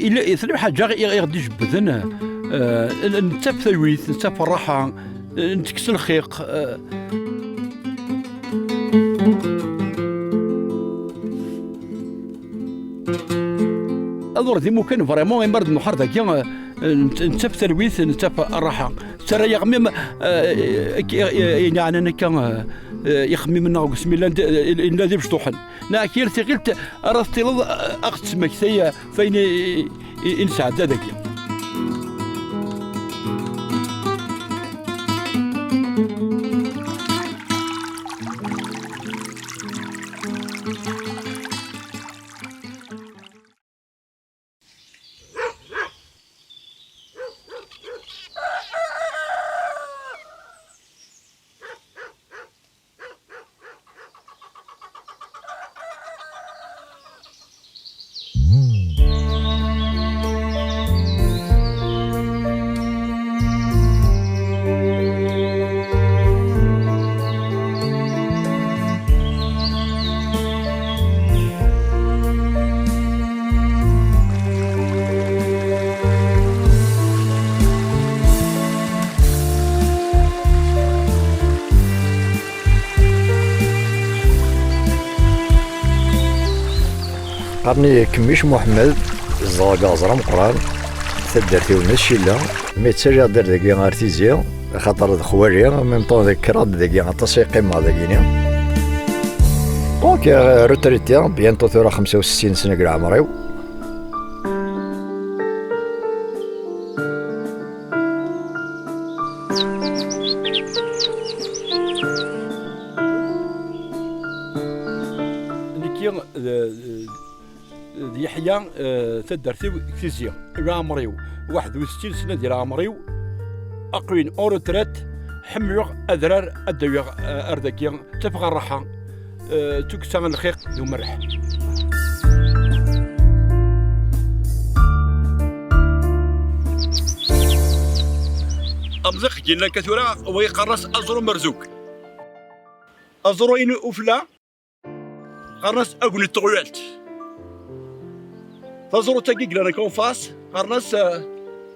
إلا يثني حاجة غادي يجبدن نتا في ثويث نتا في الراحة نتكس الخيق أدور ذي ممكن فريمون يمرض النهار ذاك نتا في ثويث نتا في الراحة ترى يغمم يعني أنا كان يخمم لنا بسم الله الذي بشطوحن ناكير ثقلت أرث تلظ أخت مكثية فين إنسعد ذاك قرني كميش محمد الزاقا زرا مقران تدرتي ونشيلا مي تسجا دير داكي ارتيزيا خاطر خواريا ميم طون داك كراد داكي التسويق ما داكينيا دونك روتريتيا بيانتو ثورة 65 سنة كاع عمري يحيى تدرتي كتيزيا عمريو 61 سنة ديال عمريو أقوين أوروترات حملوا أذرار أدوية أردكيا تبغى الراحة تكسر الخيق ذو مرح أمزق جينا كثورة ويقرص أزرو مرزوق أزرو إنو أفلا قرص أقول التغويلت تزرو تاكيك لنا كونفاس قرناس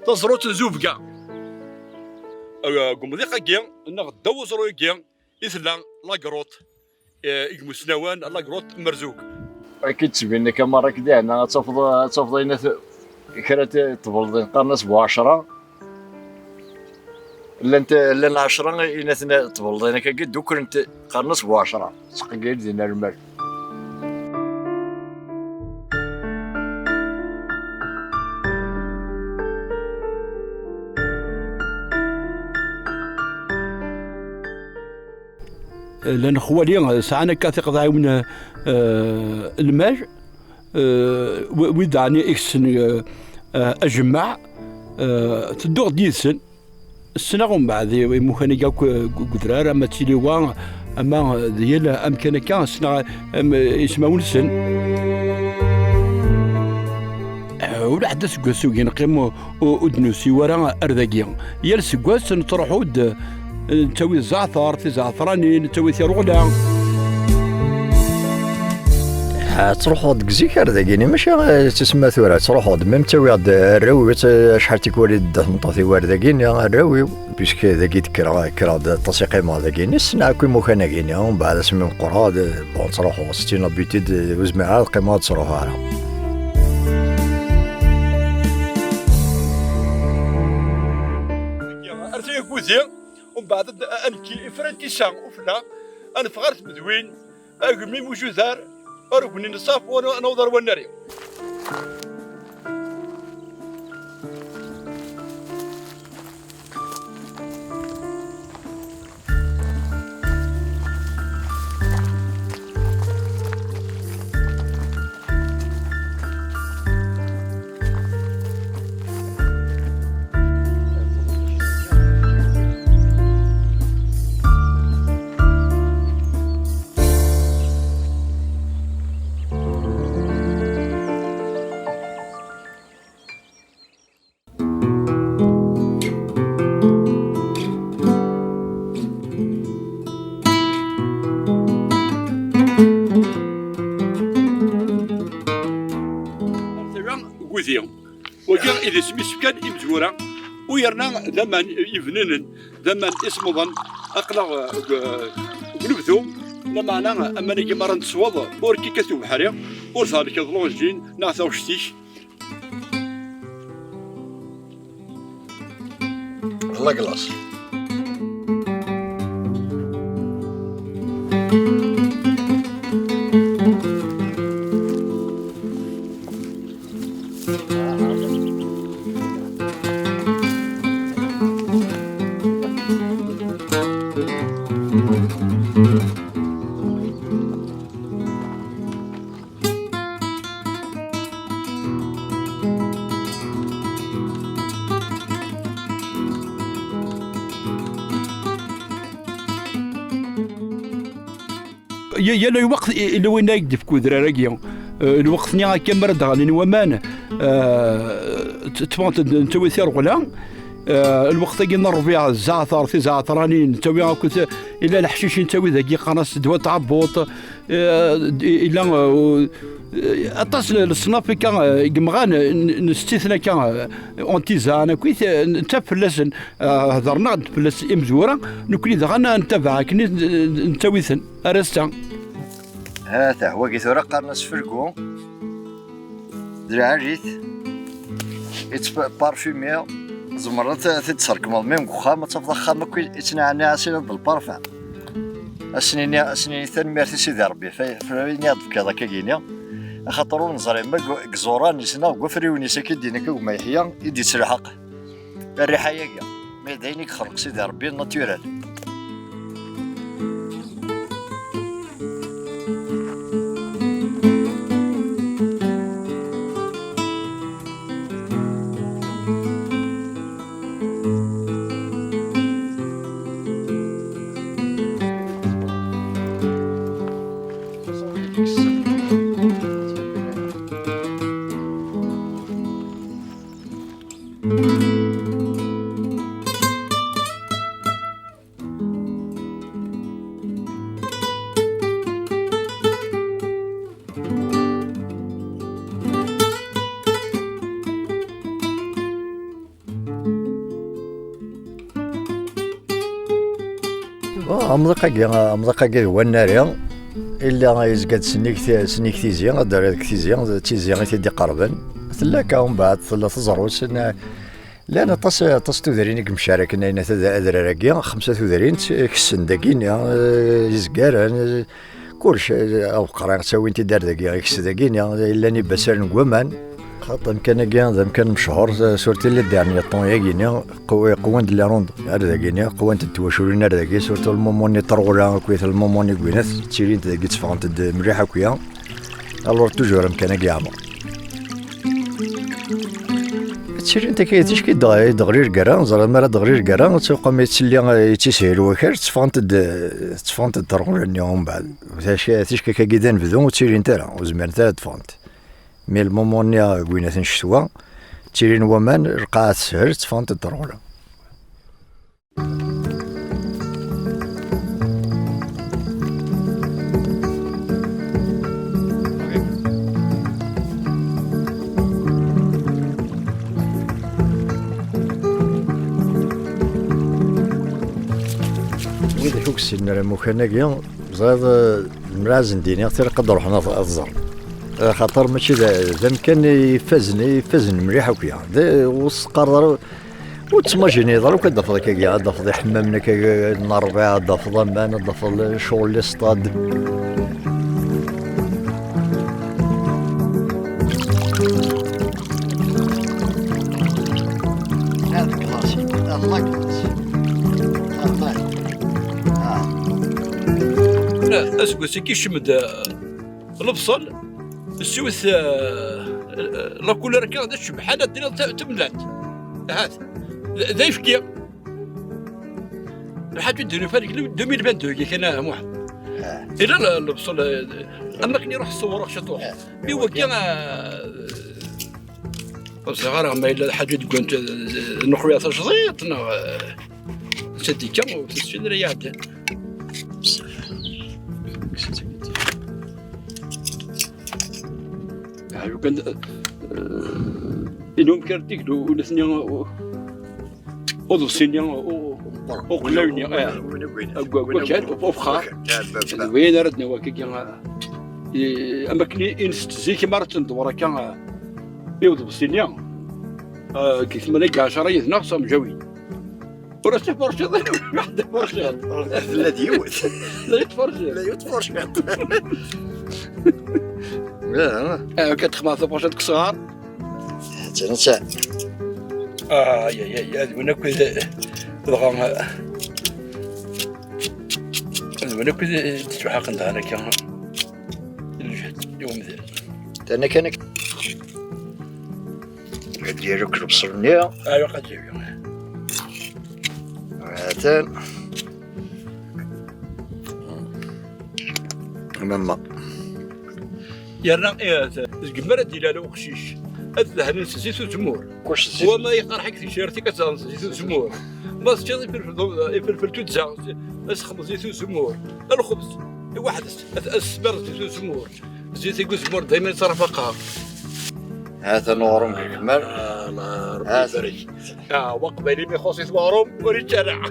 تزرو تنزوفكا قوم ذي قاكيا نغداو زرو يكيا إثلا لاكروت إكمو سنوان لاكروت مرزوق أكيد تبين كمرة كدا هنا تفضينا كرات تفضين قرناس ب10 لنا 10 إناثنا تفضينا كاكيد دوك انت قرناس ب10 تقيد دينا المال لأن خوالي ساعنا كاثق ضايون الماج ويدعني إكسن أجمع تدور ديسن السنة غم بعد مخاني جاك قدرار أما تيليوان أما ديال أمكان كان السنة يسمعون السن ولا حدث قاسو ينقيم ودنوسي ورا أرذاقيا يالس قاس نطرحو نتاوي الزعتر في زعتراني نتاوي ثيرولا تروحوا دكزيك هذاكيني ماشي تسمى ثورة تروحوا ميم تاوي الراوي شحال تيكولي مطاطي وارداكيني الراوي بيسك ذاكي كرا تسيقي ما ذاكيني السنة كي مكان كيني ومن بعد اسمي القراد بون تروحوا 60 بيتيد وزمعات قيمات تروحوا راه ارتي كوزي ومن بعد انكي فرانتي سان وفنا انا فغرت مدوين اقمي وجوزار ارقني نصاف وانا نوضر وناري وجا إذا سميس كان إمزورا ويرنا ذمان يفنن ذمان اسمه ظن أقلع بنبذو لما أنا أما نجي مرة نتصوض وركي كتب حريق ورثالك يظلوجين ناثا وشتيش الله قلاص. يلا الوقت اللي وين يقدف كودرا راكيا الوقت نيا كاميرا دغالين ومان تفانت نتوي ثير غلا الوقت كي نربيع الزعتر في زعتراني نتوي كنت الى الحشيش نتوي ذاكي قناص دوا تعبوط الى اطاس الصناف كمغان نستثنى كان اونتيزان كويت انت فلسن هضرنا فلس امزوره نكوني دغنا نتبعها كني نتويثن ارستا هذا هو كي ثورة قرنس فرقو دراجيت اتس بارفيمي زمرت تتسرك ميم خامة تفضل خامة كوي اتنعني عسير بالبارفان اسنيني ثنميرتي سيدي ربي فين يضف كذا كينيا خاطرو نزري ما كزوران نسنا وقفريوني ساكن دينك وما يحيا يدي تسلحق الريحه ياكا ما داينك خرق سيدي ربي ناتورال. أمضاقا هو الناري إلا يزقد سنيك تيزيان دار هذيك تيزيان تيدي قربا تلاكا ومن بعد تزروس لأن طاس تودرين مشارك ناينا أدراراكيا 5 تودرين كسن داكين يزقار كلش أو قرا تساوي انت دار داكيا كس داكين إلا ني بسال نقوامان خاطر كان كان مشهور سورتي اللي دارني طون ياكينيا قوان دلا روند هذاكينيا قوان تتواشولين هذاكي سورتو الموموني طرولا كويت الموموني كوينات تشيرين تاكي تفهمت مليحه كويا الور توجور مكان كيعمر تشيرين تاكي تشكي دغرير كرا زرا مالا دغرير كرا تلقى ما يتسلي يتسهل وكر تفهمت الطرولا اليوم بعد تشكي كيدان بدون تشيرين ترى وزمان تاع تفهمت مي المومونيا كوينات نشتوا تيرين ومان رقعت سهر تفانت الضرورة وإذا شوك السنة المكاناكيا زاد المرازن ديني تلقى روحنا الزر خاطر ماشي ذا مكان يفازن مليح وكيا وسقر وتسماجيني ضرب كدفض كيا دفض حمامنا كي الربيع دفض مان دفض شغل الاصطاد هذا كلاسي الله كلاسي لا اسكو كي شمد البصل السويس لا كولر كذا شبحانه الدنيا تملات هذا ذا يفكي الحاجه الدنيا فارق 2022 كان واحد الا البصل اما كني نروح نصور شطوح مي هو كان صغار ما الا الحاجه تكون نخويا تشطيط سدي كم وتسجل رياضه كان إنهم كارتيك ولا ثنيا أضو سنيا وقلاوني وكان وفخار وين ردنا وكيكا أما كني إنست زيك مرة ندور كان يوضو بالسنيا كيف ما نلقى عشرية ناقصة مجاوي ورشة فرشة واحدة فرشة لا ديوت لا يتفرشة لا يتفرش كانت خماسة فرشة كسار تنسى يا وانا كذا بغا وانا كذا تتحقق انا كان الجهد يوم ذا انا كان ديالك بصرنيا ايوا قد جاي هاتان ماما يا القمرة ديال وقشيش الذهن نسيتو الجمهور واش هو ما يقرحك في شيرتي كتنسيتو الجمهور ما تشري في تزا اسخم زيتو الجمهور الخبز واحد السبر زيتو الجمهور زيت يقول الجمهور دائما يتصرف فقها هذا نورم كمال الله ربي يبارك وقبالي ما يخص يتوارم وريت شارع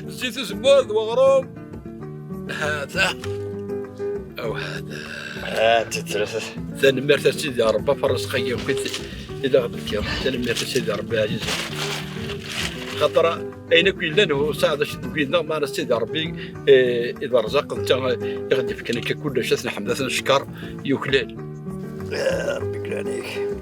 زيت الجمهور وغروم هذا او هذا ثلاثة ثاني مرتاح سيدي ربي فرس خيا وكنت إذا غبت يا ثاني مرتاح سيدي ربي عزيز خاطر أين كل لنا ساعد شد بينا ما سيدي ربي إذا رزق أنت يغدي في كنك كل شيء حمد الشكر يوكلال يا ربي كلانيك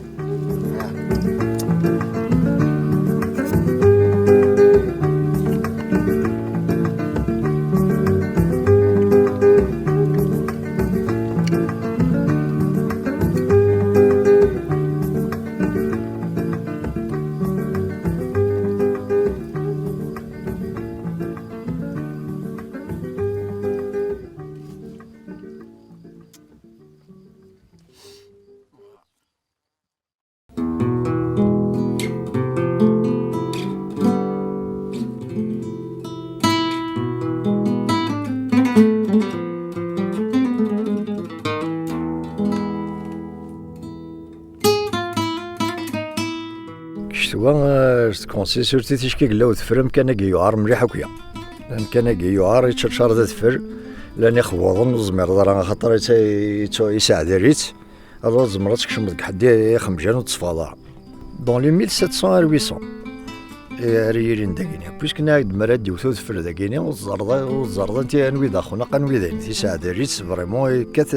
شتوا كونسي سورتي تيشكي قلاو تفرم كان يعار مليح هكيا لان كان يعار يتشرشر ذا تفر لان يخوضن الزمير راه خاطر يساعد ريت الرز مرات كشمد حدي خمجان وتصفاضا دون لي 1700 800 ريالين داكيني بويسك نايد مراد يوثو تفر داكيني والزرده انت انوي داخونا قنوي داين تيساعد ريت فريمون كات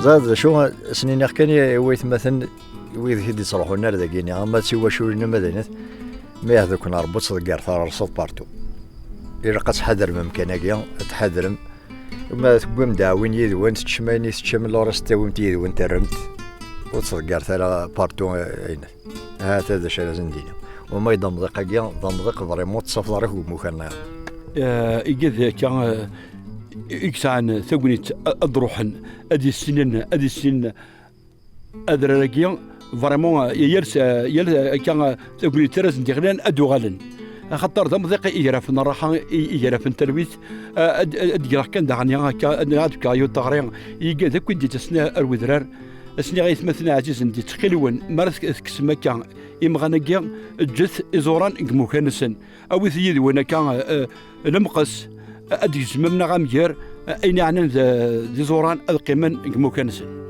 زاد شو سنين كان ويت مثلا ويد هدي صروحوا لنا داكيني اما تسوى شو لنا مدينه ما هذوك نربط صدقار ثار صوت بارتو إلا قد تحضر ممكنك تحضر ما تقوم داوين يدوان تشماني تشم لورس تاوين يدوان ترمت وتصدقار ثار بارتو هنا هذا شي لازم نديرو وما يضمضق كاع ضمضق فريمون تصفر هو مكان يجي كان إكسان ثقنيت أدروحن أدي السنين أدرجيا فريمون يرس كان ثقنيت ترس نديرلان أدوغالن خاطر ضم ذاك يعرفنا راح يعرف التلويث أدير كان دعني كايو تغرين يجي ذاك كنت تسنى الوذرار أسنى غيث مثلا عزيز ندي تقلون مرث كسمة كان إمغانجيا جث إزوران كمكانسن أو ثيد وأنا كان لمقص أدي زممنا غامجير أين عنا ذي زوران القيمن كمكانسن